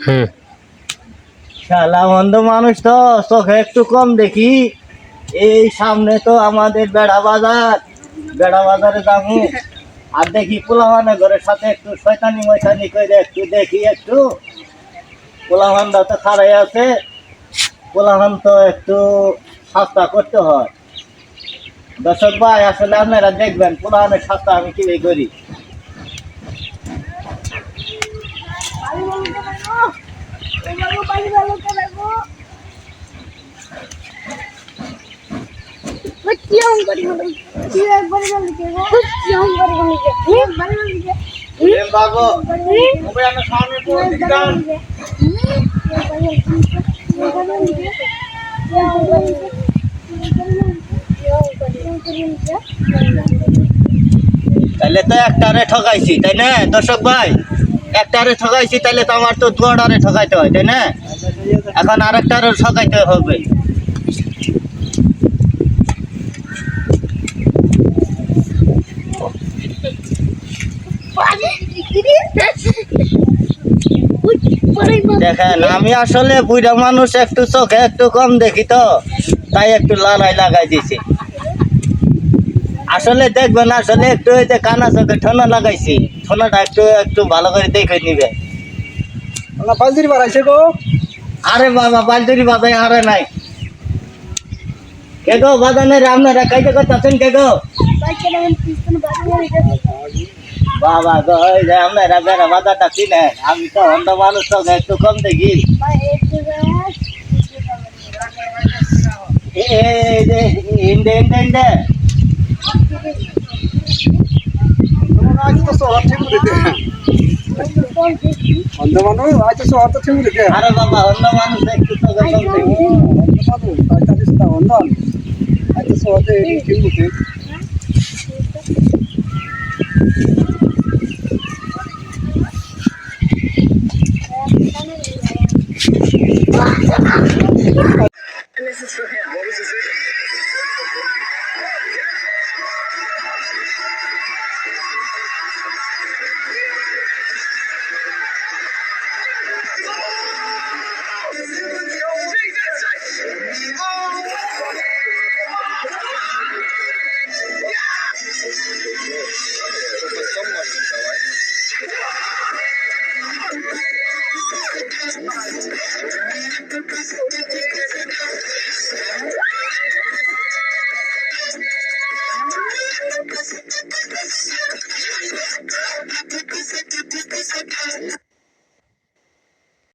হুম। শালা অন্ধ মানুষ তো, চোখে একটু কম দেখি। এই সামনে তো আমাদের বেড়া বাজারে যাবো। আর দেখি পোলাহানে ঘরের সাথে একটু শয়তানি ময়তানি করে একটু দেখি একটু। পোলাহানরা তো খারাই আছে, পোলাহান তো একটু সস্তা করতে হয়। দর্শক ভাই, আসলে আপনারা দেখবেন পোলাহানের সস্তা আমি কিভাবে করি। তাহলে তো একটারে ঠকাইছি, তাই না দর্শক ভাই? একটারে ঠকাইছি, তাহলে তো আমার তো দুটারে ঠকাইতে হয়, তাই না? এখন আরেকটারে ঠকাইতে হবে। দেখেন, আমি আসলে বুড়া মানুষ, একটু চোখে একটু কম দেখি তো, তাই একটু লালাই লাগাই দিছি। আসলে দেখবেন, আসলে একটু ওই যে কানা চোখে ঠোনা লাগাইছি, ঠোনাটা একটু একটু ভালো করে দেখে নিবে। পালজির বাড়াইছে গো। আরে বাবা, বালদুরি বাজাই আরে নাই। কে গো বাজানের আপনারা কাইতে করতেছেন কে গো? বাবা গো, ওই যে আপনারা বেড়া বাজারটা চিনেন, আমি তো অন্ধ মানুষ, চোখে একটু কম দেখি। এই যে ইন্ডে ইন্ডে ইন্ডে আজ তো শহর ঠিক দিতে অন্ধ মানুষ, আজ তো শহর তো ঠিক দিতে আরে বাবা, অন্ধ মানুষ একটু চোখে কম দেখি। অন্ধ আজ তো শহর ঠিক দিতে